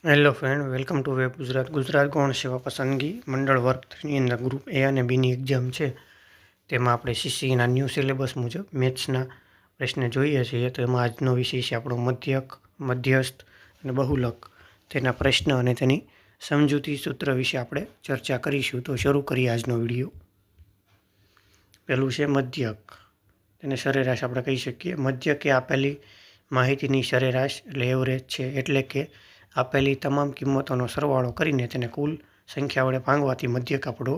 Hello friend, welcome to web Gujarat. Gujarat ગૌણ સેવા પસંદગી મંડળ વર્ગ 3ની અંદર ગ્રુપ એ અને બીની એક્ઝામ છે. તેમાં આપણે સીસીના ન્યૂ સિલેબસ મુજબ મેથ્સના પ્રશ્ન જોઈએ છીએ. તો એમાં આજનો વિષય છે આપણો મધ્યક, મધ્યસ્થ અને બહુલક. તેના પ્રશ્ન અને તેની સમજૂતી સૂત્ર વિશે આપણે ચર્ચા કરીશું. તો શરૂ કરીએ આજનો વિડીયો. પહેલું છે મધ્યક. તેને સરેરાશ આપણે કહી શકીએ. મધ્યક એ આપેલી માહિતીની સરેરાશ એટલે એવરેજ છે. એટલે કે આપેલી તમામ કિંમતોનો સરવાળો કરીને તેને કુલ સંખ્યા વડે ભાંગવાથી મધ્યક આપણો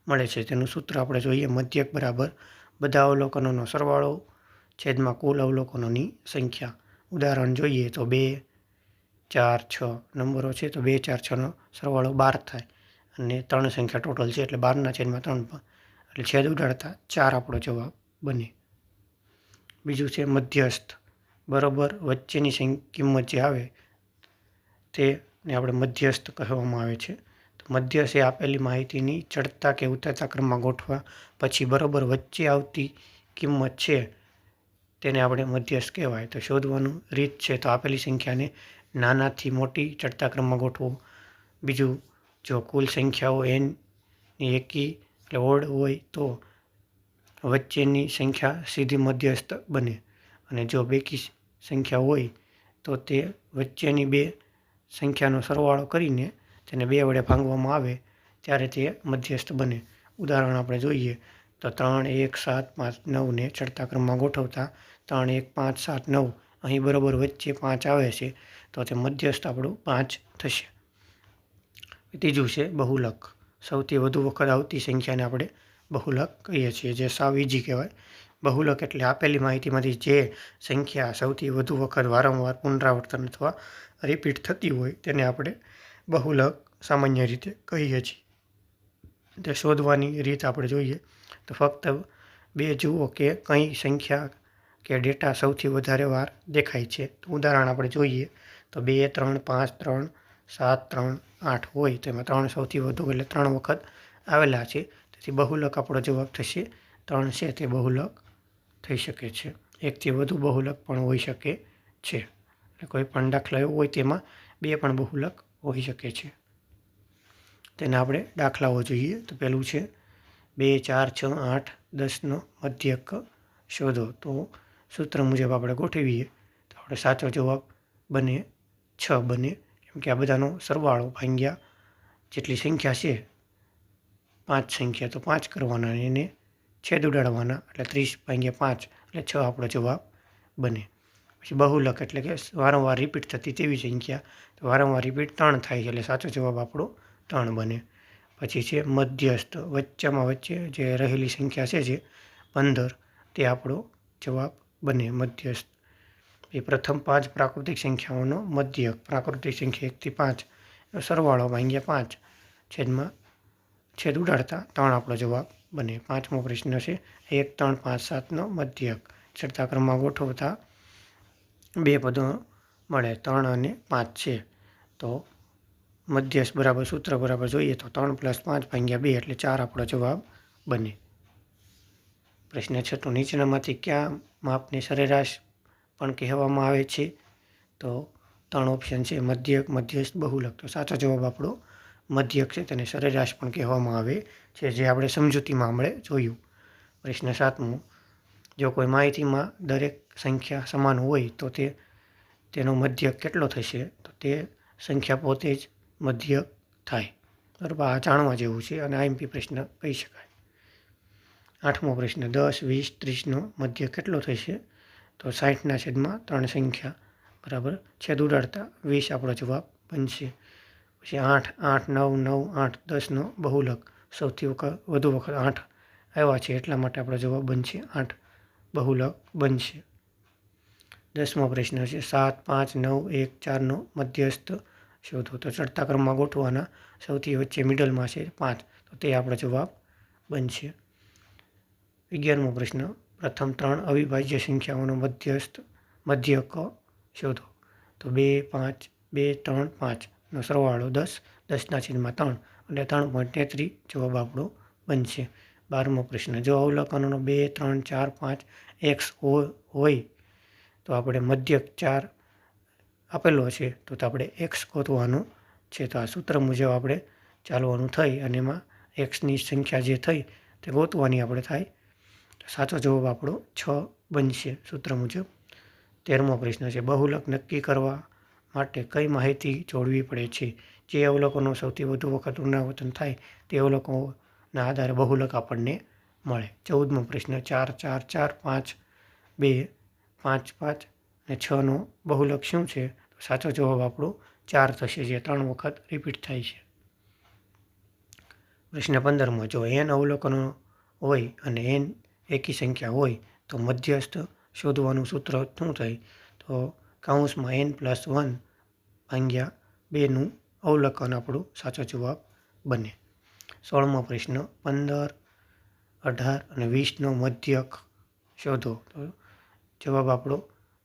મળે છે. તેનું સૂત્ર આપણે જોઈએ. મધ્યક બરાબર બધા અવલોકનોનો સરવાળો છેદમાં કુલ અવલોકનોની સંખ્યા. ઉદાહરણ જોઈએ તો 2, 4, 6 નંબરો છે. તો 2, 4, 6નો સરવાળો 12 થાય અને 3 સંખ્યા ટોટલ છે એટલે 12/3 એટલે છેદ ઉડાડતા 4 આપણો જવાબ બને. બીજું છે મધ્યસ્થ. બરોબર વચ્ચેની કિંમત જે આવે તેને આપણે મધ્યસ્થ કહેવામાં આવે છે. તો મધ્યસ્થ એ આપેલી માહિતીની ચડતા કે ઉતરતા ક્રમમાં ગોઠવા પછી બરોબર વચ્ચે આવતી કિંમત છે તેને આપણે મધ્યસ્થ કહેવાય. તો શોધવાનું રીત છે તો આપેલી સંખ્યાને નાનાથી મોટી ચડતા ક્રમમાં ગોઠવો. બીજું, જો કુલ સંખ્યાઓ nની એકી એટલે ઓડ હોય તો વચ્ચેની સંખ્યા સીધી મધ્યસ્થ બને અને જો બેકી સંખ્યા હોય તો તે વચ્ચેની બે સંખ્યાનો સરવાળો કરીને તેને 2 વડે ભાંગવામાં આવે ત્યારે તે મધ્યસ્થ બને. ઉદાહરણ આપણે જોઈએ તો 3, 1, 7, 5, 9ને ચડતા ક્રમમાં ગોઠવતા 3, 1, 5, 7, 9 અહીં બરોબર વચ્ચે 5 આવે છે તો તે મધ્યસ્થ આપણું 5 થશે. ત્રીજું છે બહુલક. સૌથી વધુ વખત આવતી સંખ્યાને આપણે બહુલક કહીએ છીએ, જે સાવ ઈજી કહેવાય. બહુલક એટલે આપેલી માહિતીમાંથી જે સંખ્યા સૌથી વધુ વખત વારંવાર પુનરાવર્તન અથવા રિપીટ થતી હોય તેને આપણે બહુલક સામાન્ય રીતે કહીએ છીએ. તે શોધવાની રીત આપણે જોઈએ તો ફક્ત 2 જુઓ કે કઈ સંખ્યા કે ડેટા સૌથી વધારે વાર દેખાય છે. તો ઉદાહરણ આપણે જોઈએ તો 2, 3, 5, 3, 7, 3, 8 હોય તો એમાં 3 સૌથી વધુ એટલે 3 વખત આવેલા છે. તેથી બહુલક આપણો જવાબ થશે 3 છે તે બહુલક થઈ શકે છે. એકથી વધુ બહુલક પણ હોઈ શકે છે. એટલે કોઈ પણ દાખલા એવો હોય તેમાં 2 પણ બહુલક હોઈ શકે છે. તેને આપણે દાખલાઓ જોઈએ. તો પહેલું છે 2, 4, 6, 8, 10નો મધ્યક શોધો. તો સૂત્ર મુજબ આપણે ગોઠવીએ તો આપણે સાચો જવાબ બને 6 બને, કેમ કે આ બધાનો સરવાળો ભાગ્યા જેટલી સંખ્યા છે 5 સંખ્યા તો 5 કરવાના અને એને છેદ ઉડાડવાના એટલે 30/5 એટલે 6 આપણો જવાબ બને. પછી બહુલક એટલે કે વારંવાર રિપીટ થતી તેવી સંખ્યા. તો વારંવાર રિપીટ 3 થાય છે એટલે સાચો જવાબ આપણો 3 બને. પછી છે મધ્યસ્થ. વચ્ચેમાં વચ્ચે જે રહેલી સંખ્યા છે જે 15 તે આપણો જવાબ બને મધ્યસ્થ. એ પ્રથમ 5 પ્રાકૃતિક સંખ્યાઓનો મધ્યક. પ્રાકૃતિક સંખ્યા 1 થી 5 સરવાળો ભાગ્યા 5 છેદ ઉડાડતા 3 આપણો જવાબ બને. 5મો પ્રશ્ન છે 1, 3, 5, 7નો મધ્યક. ચડતા ક્રમમાં ગોઠવતા 2 પદો મળે 3 અને 5 છે. તો મધ્યસ્થ બરાબર સૂત્ર બરાબર જોઈએ તો 3 + 5/2 એટલે 4 આપણો જવાબ બને. પ્રશ્ન 6 નીચેનામાંથી કયા માપને સરેરાશ પણ કહેવામાં આવે છે? તો 3 ઓપ્શન છે મધ્યક, મધ્યસ્થ, બહુલક. તો સાચો જવાબ આપણો મધ્યક છે, તેને સરેરાશ પણ કહેવામાં આવે છે, જે આપણે સમજૂતીમાં હમણે જોયું. પ્રશ્ન 7મો જો કોઈ માહિતીમાં દરેક સંખ્યા સમાન હોય તો તેનો મધ્યક કેટલો થશે? તો તે સંખ્યા પોતે જ મધ્યક થાય. બરાબર, આ જાણવા જેવું છે અને આઈએમપી પ્રશ્ન કહી શકાય. 8મો પ્રશ્ન 10, 20, 30નો મધ્યક કેટલો થશે? તો 60/3 સંખ્યા બરાબર છેદ ઉડાડતા 20 આપણો જવાબ બનશે. પછી 8, 8, 9, 9, 8, 10નો બહુલક. સૌથી વધુ વખત 8 આવ્યા છે એટલા માટે આપણો જવાબ બનશે 8 બહુલક બનશે. 10મો પ્રશ્ન છે 7, 5, 9, 1, 4નો મધ્યસ્થ શોધો. તો ચડતા ક્રમમાં ગોઠવાના સૌથી વચ્ચે મિડલમાં છે 5 તો તે આપણો જવાબ બનશે. 11મો પ્રશ્ન પ્રથમ 3 અવિભાજ્ય સંખ્યાઓનો મધ્યક શોધો. તો 2, 5, 2, 3, 5નો સરવાળો 10, 10/3 એટલે 3.33 જવાબ આપણો બનશે. 12મો પ્રશ્ન જો અવલોકનોનો 2, 3, 4, 5 x હોય તો આપણે મધ્યક 4 આપેલો છે તો આપણે એક્સ ગોતવાનું છે. તો આ સૂત્ર મુજબ આપણે ચાલવાનું થઈ અને એમાં એક્સની સંખ્યા જે થઈ તે ગોતવાની આપણે થાય. તો સાચો જવાબ આપણો 6 બનશે સૂત્ર મુજબ. 13મો પ્રશ્ન છે, બહુલક નક્કી કરવા માટે કઈ માહિતી જોડવી પડે છે? જે અવલોકનો સૌથી વધુ વખત પુનરાવર્તન થાય તે અવલોકનોના આધારે બહુલક આપણને મળે. 14મો પ્રશ્ન, 4, 4, 4, 5, 2, 5, 5 અને 6નો બહુલક શું છે? તો સાચો જવાબ આપણો 4 થશે, જે 3 વખત રિપીટ થાય છે. પ્રશ્ન 15મો, જો n અવલોકનો હોય અને n એકી સંખ્યા હોય તો મધ્યસ્થ શોધવાનું સૂત્ર શું થાય? તો કૌંસમાં n+1 ભાગ્યા 2નું અવલોકન આપણું સાચો જવાબ બને. 16મો પ્રશ્ન, 15, 18 અને 20નો મધ્યક શોધો. તો જવાબ આપણો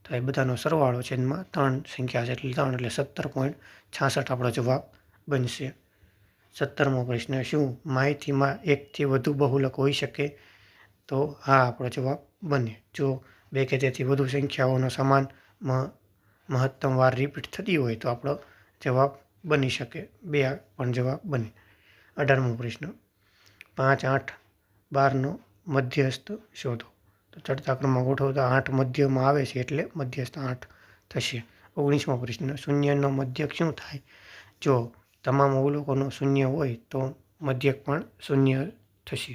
થાય બધાનો સરવાળો છેદમાં 3 સંખ્યા છે એટલે 3 એટલે 17.66 આપણો જવાબ બનશે. 17મો પ્રશ્ન, શું માહિતીમાં એકથી વધુ બહુલક હોઈ શકે? તો હા આપણો જવાબ બને. જો 2 કે તેથી વધુ સંખ્યાઓનો સમાન મહત્તમ વાર રિપીટ થતી હોય તો આપણો જવાબ બની શકે. 2 પણ જવાબ બને. 18મો પ્રશ્ન, 5, 8, 12નો મધ્યસ્થ શોધો. તો ચડતા ક્રમમાં ગોઠવતા 8 મધ્યમાં આવે છે એટલે મધ્યસ્થ 8 થશે. 19મો પ્રશ્ન, શૂન્યનો મધ્યક શું થાય? જો તમામ અવલોકનો શૂન્ય હોય તો મધ્યક પણ શૂન્ય થશે.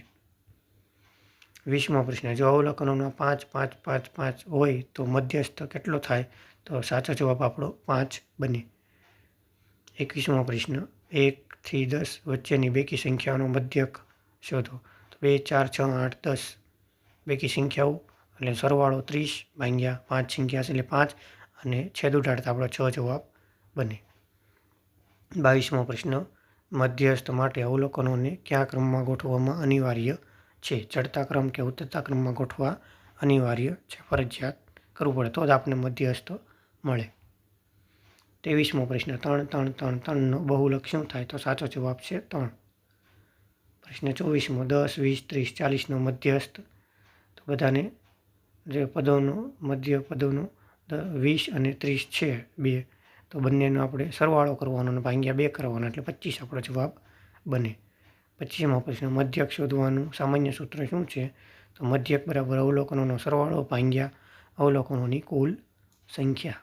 20મો પ્રશ્ન, જો અવલોકનોમાં 5, 5, 5, 5 હોય તો મધ્યસ્થ કેટલો થાય? તો સાચો જવાબ આપણો 5 બને. 21મો પ્રશ્ન, 1 થી 10 વચ્ચેની બેકી સંખ્યાઓનો મધ્યક શોધો. તો 2, 4, 6, 8, 10 બેકી સંખ્યાઓ એટલે સરવાળો 30 ભાગ્યા 5 સંખ્યા છે એટલે 5 અને છેદ ઉડાડતા આપણો 6 જવાબ બને. 22મો પ્રશ્ન, મધ્યસ્થ માટે અવલોકનોને કયા ક્રમમાં ગોઠવવામાં અનિવાર્ય છે? ચડતા ક્રમ કે ઉતરતા ક્રમમાં ગોઠવવા અનિવાર્ય છે, ફરજિયાત કરવું પડે તો જ આપણને મધ્યસ્થ મળે. 23મો પ્રશ્ન, 3, 3, 3, 3નો બહુલક શું થાય? તો સાચો જવાબ છે 3. પ્રશ્ન 24મો, 10, 20, 30, 40નો મધ્યસ્થ. તો બધાને જે પદોનો મધ્ય પદોનો 20 અને 30 છે 2, તો બંનેનો આપણે સરવાળો કરવાનો અને ભાગ્યા 2 કરવાનો એટલે 25 આપણો જવાબ બને. 25મો પ્રશ્ન, મધ્યક શોધવાનું સામાન્ય સૂત્ર શું છે? તો મધ્યક બરાબર અવલોકનોનો સરવાળો ભાગ્યા અવલોકનોની કુલ સંખ્યા.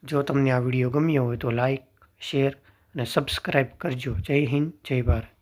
જો તમને આ વિડીયો ગમ્યો હોય તો લાઇક, શેર અને સબસ્ક્રાઈબ કરજો. જય હિન્દ, જય ભારત.